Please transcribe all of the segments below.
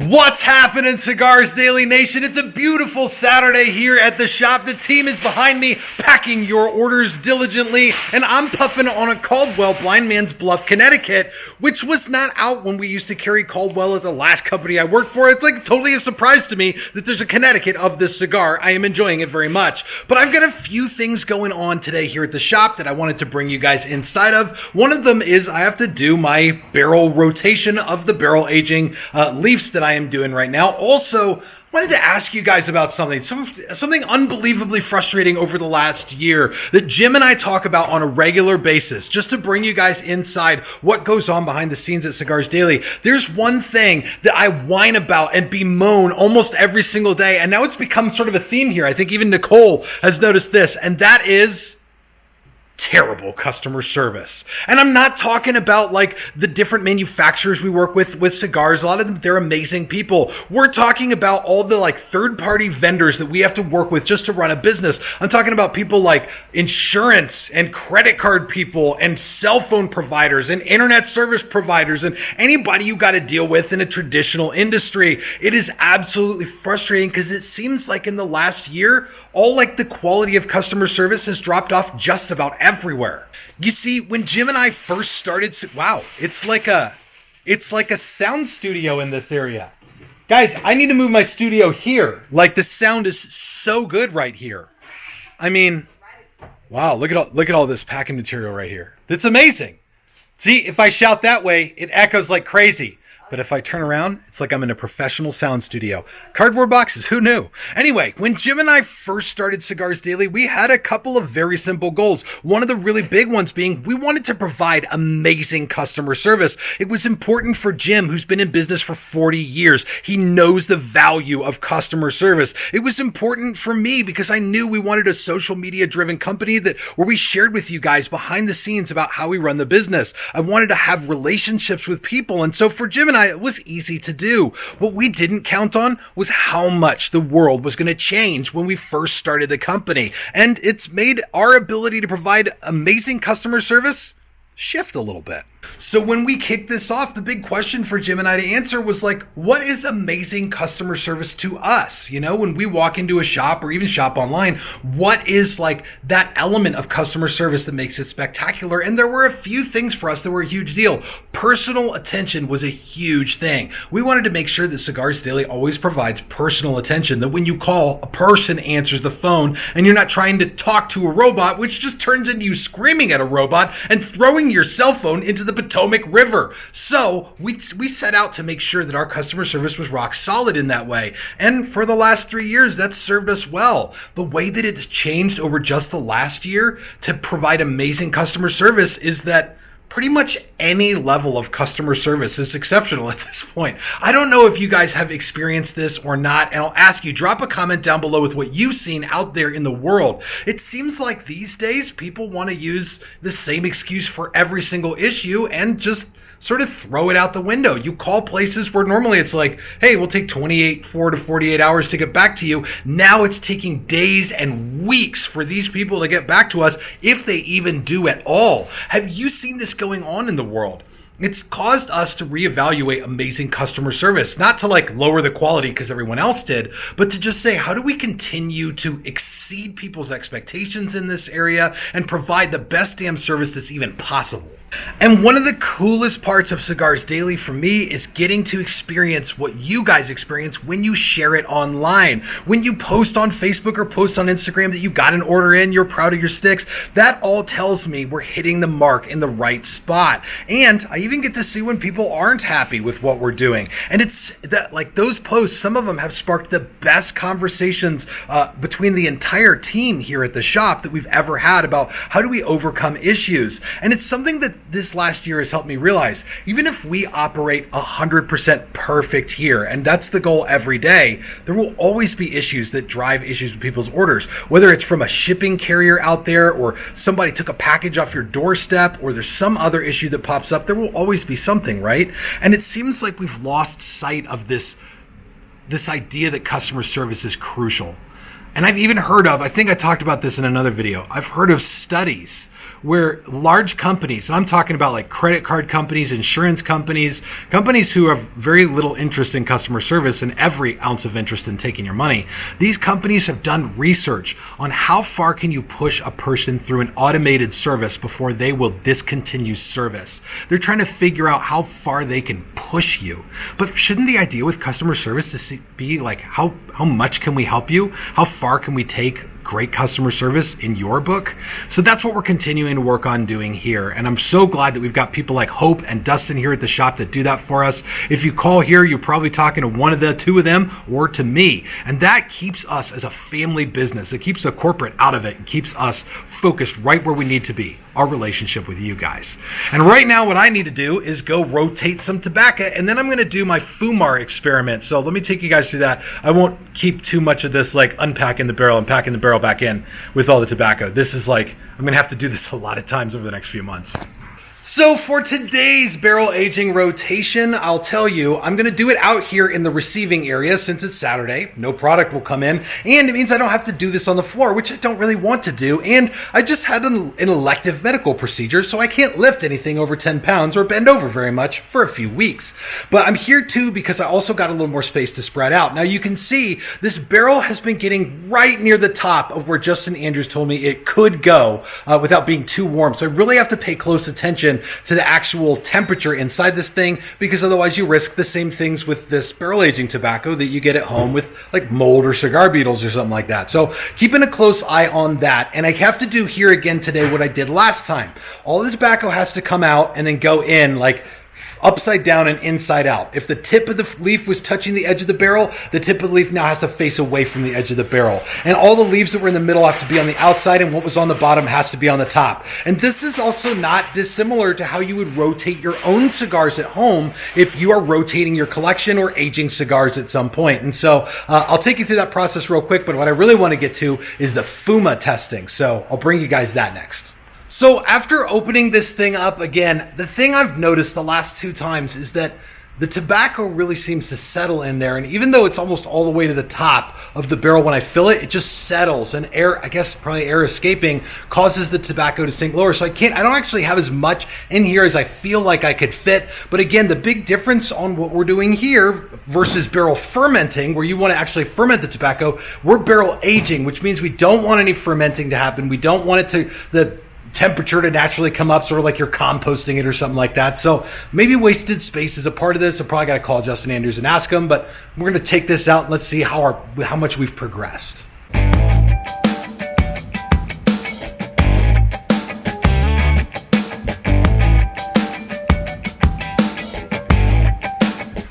What's happening, Cigars Daily Nation? It's a beautiful Saturday here at the shop. The team is behind me, packing your orders diligently, and I'm puffing on a Caldwell Blind Man's Bluff, Connecticut, which was not out when we used to carry Caldwell at the last company I worked for. It's like totally a surprise to me that there's a Connecticut of this cigar. I am enjoying it very much. But I've got a few things going on today here at the shop that I wanted to bring you guys inside of. One of them is I have to do my barrel rotation of the barrel aging leafs that I am doing right now. Also, wanted to ask you guys about something unbelievably frustrating over the last year that Jim and I talk about on a regular basis, just to bring you guys inside what goes on behind the scenes at Cigars Daily. There's one thing that I whine about and bemoan almost every single day, and now it's become sort of a theme here. I think even Nicole has noticed this, and that is terrible customer service. And I'm not talking about like the different manufacturers we work with cigars. A lot of them, they're amazing people. We're talking about all the like third-party vendors that we have to work with just to run a business. I'm talking about people like insurance and credit card people and cell phone providers and internet service providers and anybody you got to deal with in a traditional industry. It is absolutely frustrating because it seems like in the last year, all like the quality of customer service has dropped off just about everywhere. You see, when Jim and I first started, wow, it's like a sound studio in this area. Guys, I need to move my studio here. Like the sound is so good right here. I mean, wow, look at all this packing material right here. That's amazing. See, if I shout that way, it echoes like crazy. But if I turn around, it's like I'm in a professional sound studio. Cardboard boxes, who knew? Anyway, when Jim and I first started Cigars Daily, we had a couple of very simple goals. One of the really big ones being we wanted to provide amazing customer service. It was important for Jim, who's been in business for 40 years. He knows the value of customer service. It was important for me because I knew we wanted a social media driven company where we shared with you guys behind the scenes about how we run the business. I wanted to have relationships with people. And so for Jim and it was easy to do. What we didn't count on was how much the world was going to change when we first started the company. And it's made our ability to provide amazing customer service shift a little bit. So when we kicked this off, the big question for Jim and I to answer was like, what is amazing customer service to us? You know, when we walk into a shop or even shop online, what is like that element of customer service that makes it spectacular? And there were a few things for us that were a huge deal. Personal attention was a huge thing. We wanted to make sure that Cigars Daily always provides personal attention, that when you call, a person answers the phone and you're not trying to talk to a robot, which just turns into you screaming at a robot and throwing your cell phone into the Potomac River. So we set out to make sure that our customer service was rock solid in that way. And for the last 3 years, that's served us well. The way that it's changed over just the last year to provide amazing customer service is that pretty much any level of customer service is exceptional at this point. I don't know if you guys have experienced this or not, and I'll ask you, drop a comment down below with what you've seen out there in the world. It seems like these days people want to use the same excuse for every single issue and just sort of throw it out the window. You call places where normally it's like, hey, we'll take 4 to 48 hours to get back to you. Now it's taking days and weeks for these people to get back to us, if they even do at all. Have you seen this going on in the world? It's caused us to reevaluate amazing customer service, not to like lower the quality because everyone else did, but to just say, how do we continue to exceed people's expectations in this area and provide the best damn service that's even possible? And one of the coolest parts of Cigars Daily for me is getting to experience what you guys experience when you share it online. When you post on Facebook or post on Instagram that you got an order in, you're proud of your sticks, that all tells me we're hitting the mark in the right spot. And I even get to see when people aren't happy with what we're doing. And it's that like those posts, some of them have sparked the best conversations between the entire team here at the shop that we've ever had about how do we overcome issues. And it's something that this last year has helped me realize, even if we operate 100% perfect here, and that's the goal every day, there will always be issues that drive issues with people's orders. Whether it's from a shipping carrier out there, or somebody took a package off your doorstep, or there's some other issue that pops up, there will always be something, right? And it seems like we've lost sight of this idea that customer service is crucial. And I've even heard of, I think I talked about this in another video, I've heard of studies where large companies, and I'm talking about like credit card companies, insurance companies, companies who have very little interest in customer service and every ounce of interest in taking your money. These companies have done research on how far can you push a person through an automated service before they will discontinue service. They're trying to figure out how far they can push you. But shouldn't the idea with customer service be like, how much can we help you? How far can we take great customer service in your book? So that's what we're continuing to work on doing here. And I'm so glad that we've got people like Hope and Dustin here at the shop that do that for us. If you call here, you're probably talking to one of the two of them or to me. And that keeps us as a family business. It keeps the corporate out of it and keeps us focused right where we need to be, our relationship with you guys. And right now, what I need to do is go rotate some tobacco, and then I'm going to do my Fumar experiment. So let me take you guys through that. I won't keep too much of this like unpacking the barrel and packing the barrel back in with all the tobacco. This is like, I'm going to have to do this a lot of times over the next few months. So for today's barrel aging rotation, I'll tell you, I'm going to do it out here in the receiving area since it's Saturday. No product will come in, and it means I don't have to do this on the floor, which I don't really want to do. And I just had an elective medical procedure, so I can't lift anything over 10 pounds or bend over very much for a few weeks. But I'm here too because I also got a little more space to spread out. Now you can see this barrel has been getting right near the top of where Justin Andrews told me it could go without being too warm. So I really have to pay close attention to the actual temperature inside this thing, because otherwise you risk the same things with this barrel aging tobacco that you get at home with like mold or cigar beetles or something like that. So keeping a close eye on that. And I have to do here again today what I did last time. All the tobacco has to come out and then go in like upside down and inside out. If the tip of the leaf was touching the edge of the barrel, the tip of the leaf now has to face away from the edge of the barrel. And all the leaves that were in the middle have to be on the outside, and what was on the bottom has to be on the top. And this is also not dissimilar to how you would rotate your own cigars at home if you are rotating your collection or aging cigars at some point. And so I'll take you through that process real quick, but what I really want to get to is the FUMA testing. So I'll bring you guys that next. So after opening this thing up again, the thing I've noticed the last two times is that the tobacco really seems to settle in there. And even though it's almost all the way to the top of the barrel when I fill it, it just settles, and air, I guess probably air escaping, causes the tobacco to sink lower. So I don't actually have as much in here as I feel like I could fit. But again, the big difference on what we're doing here versus barrel fermenting, where you want to actually ferment the tobacco, we're barrel aging, which means we don't want any fermenting to happen. We don't want it to, the temperature to naturally come up, sort of like you're composting it or something like that. So maybe wasted space is a part of this. I probably got to call Justin Andrews and ask him, but we're going to take this out and let's see how much we've progressed.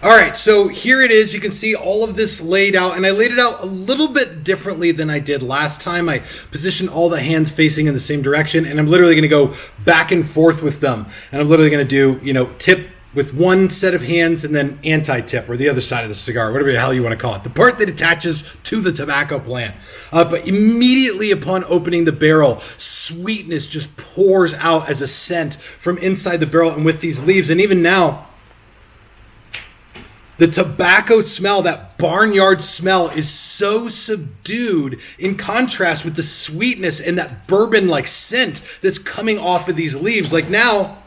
All right, so here it is. You can see all of this laid out, and I laid it out a little bit differently than I did last time. I positioned all the hands facing in the same direction, and I'm literally going to go back and forth with them. And I'm literally going to do, tip with one set of hands and then anti-tip, or the other side of the cigar, whatever the hell you want to call it, the part that attaches to the tobacco plant. But immediately upon opening the barrel, sweetness just pours out as a scent from inside the barrel and with these leaves. And even now, the tobacco smell, that barnyard smell, is so subdued in contrast with the sweetness and that bourbon-like scent that's coming off of these leaves. Like now,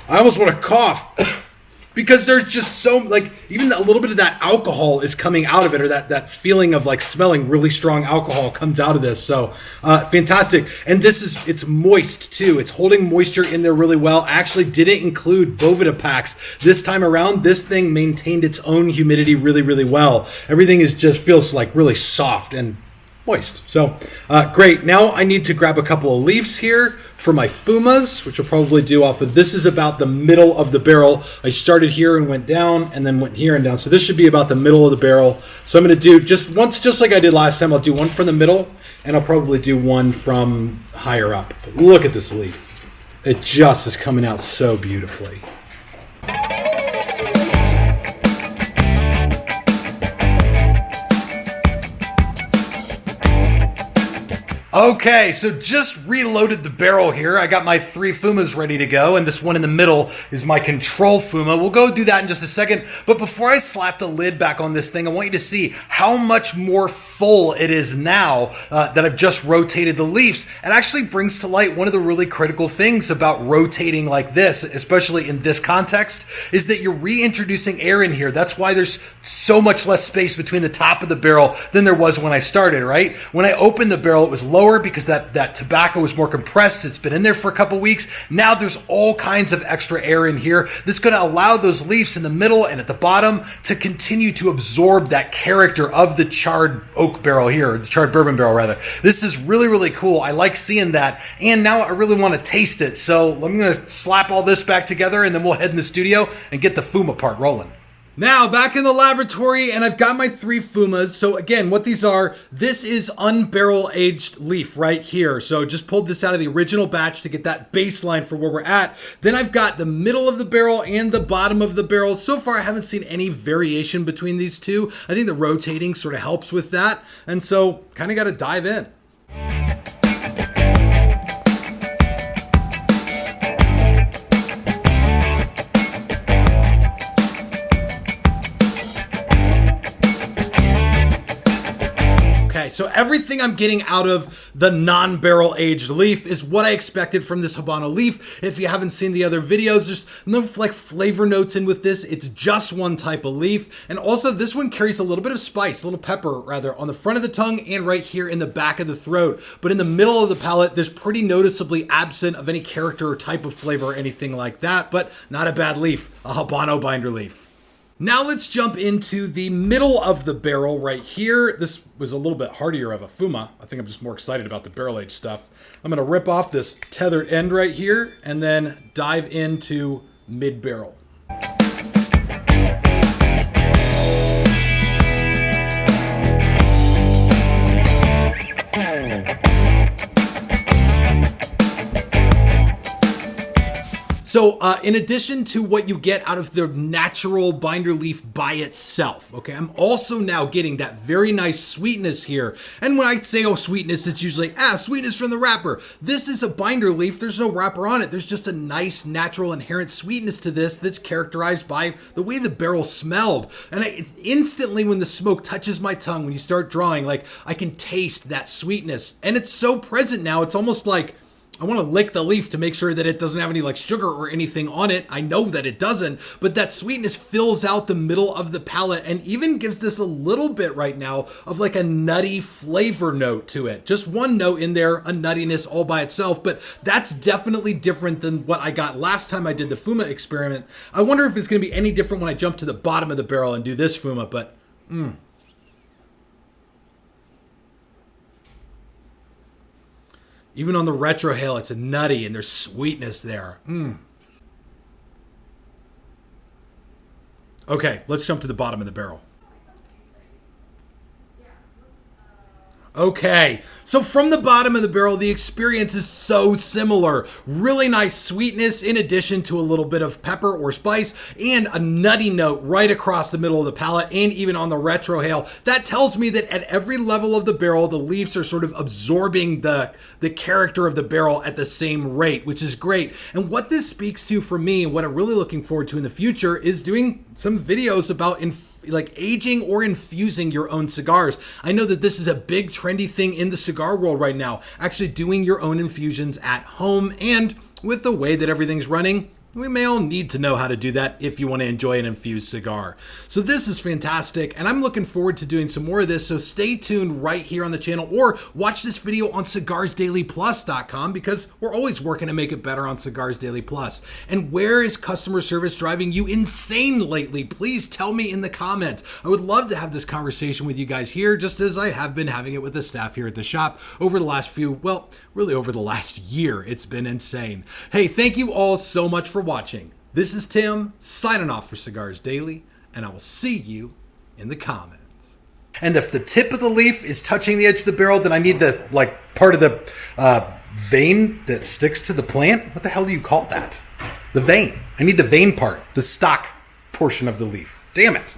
I almost want to cough because there's just so, like, even a little bit of that alcohol is coming out of it, or that feeling of like smelling really strong alcohol comes out of this. So fantastic. And it's moist too. It's holding moisture in there really well. I actually didn't include Bovida packs this time around. This thing maintained its own humidity really, really well. Everything feels like really soft and moist. So great. Now I need to grab a couple of leaves here for my Fumas, which I'll probably do off of, this is about the middle of the barrel. I started here and went down and then went here and down. So this should be about the middle of the barrel. So I'm going to do just like I did last time. I'll do one from the middle, and I'll probably do one from higher up. But look at this leaf. It just is coming out so beautifully. Okay, so just reloaded the barrel here. I got my 3 Fumas ready to go, and this one in the middle is my control Fuma. We'll go do that in just a second, but before I slap the lid back on this thing, I want you to see how much more full it is now that I've just rotated the leaves. It actually brings to light one of the really critical things about rotating like this, especially in this context, is that you're reintroducing air in here. That's why there's so much less space between the top of the barrel than there was when I started, right? When I opened the barrel, it was lower because that tobacco was more compressed. It's been in there for a couple weeks. Now there's all kinds of extra air in here that's going to allow those leaves in the middle and at the bottom to continue to absorb that character of the charred oak barrel here, the charred bourbon barrel rather. This is really, really cool. I like seeing that. And now I really want to taste it. So I'm going to slap all this back together and then we'll head in the studio and get the Fuma part rolling. Now, back in the laboratory, and I've got my 3 Fumas. So again, what these are, this is unbarrel aged leaf right here. So just pulled this out of the original batch to get that baseline for where we're at. Then I've got the middle of the barrel and the bottom of the barrel. So far, I haven't seen any variation between these two. I think the rotating sort of helps with that. And so kind of got to dive in. So everything I'm getting out of the non-barrel aged leaf is what I expected from this Habano leaf. If you haven't seen the other videos, there's no like flavor notes in with this. It's just one type of leaf. And also this one carries a little bit of spice, a little pepper rather, on the front of the tongue and right here in the back of the throat. But in the middle of the palate, there's pretty noticeably absent of any character or type of flavor or anything like that, but not a bad leaf, a Habano binder leaf. Now let's jump into the middle of the barrel right here. This was a little bit hardier of a Fuma. I think I'm just more excited about the barrel aged stuff. I'm gonna rip off this tethered end right here and then dive into mid barrel. So in addition to what you get out of the natural binder leaf by itself, okay, I'm also now getting that very nice sweetness here. And when I say, oh, sweetness, it's usually, sweetness from the wrapper. This is a binder leaf. There's no wrapper on it. There's just a nice, natural, inherent sweetness to this that's characterized by the way the barrel smelled. And instantly when the smoke touches my tongue, when you start drawing, like I can taste that sweetness. And it's so present now, it's almost like I want to lick the leaf to make sure that it doesn't have any like sugar or anything on it. I know that it doesn't, but that sweetness fills out the middle of the palate and even gives this a little bit right now of like a nutty flavor note to it. Just one note in there, a nuttiness all by itself, but that's definitely different than what I got last time I did the Fuma experiment. I wonder if it's going to be any different when I jump to the bottom of the barrel and do this Fuma, but even on the retrohale, it's a nutty and there's sweetness there. Okay, let's jump to the bottom of the barrel. Okay, so from the bottom of the barrel, the experience is so similar. Really nice sweetness in addition to a little bit of pepper or spice and a nutty note right across the middle of the palate and even on the retrohale. That tells me that at every level of the barrel, the leaves are sort of absorbing the character of the barrel at the same rate, which is great. And what this speaks to for me and what I'm really looking forward to in the future is doing some videos about like aging or infusing your own cigars. I know that this is a big trendy thing in the cigar world right now, actually doing your own infusions at home, and with the way that everything's running, we may all need to know how to do that if you want to enjoy an infused cigar. So this is fantastic, and I'm looking forward to doing some more of this, so stay tuned right here on the channel or watch this video on cigarsdailyplus.com because we're always working to make it better on Cigars Daily Plus. And where is customer service driving you insane lately? Please tell me in the comments. I would love to have this conversation with you guys here, just as I have been having it with the staff here at the shop over the last really over the last year. It's been insane. Hey, thank you all so much for watching. This is Tim signing off for Cigars Daily, and I will see you in the comments. And if the tip of the leaf is touching the edge of the barrel, then I need the part of the vein that sticks to the plant. What the hell do you call that? The vein. I need the vein part, the stock portion of the leaf. Damn it.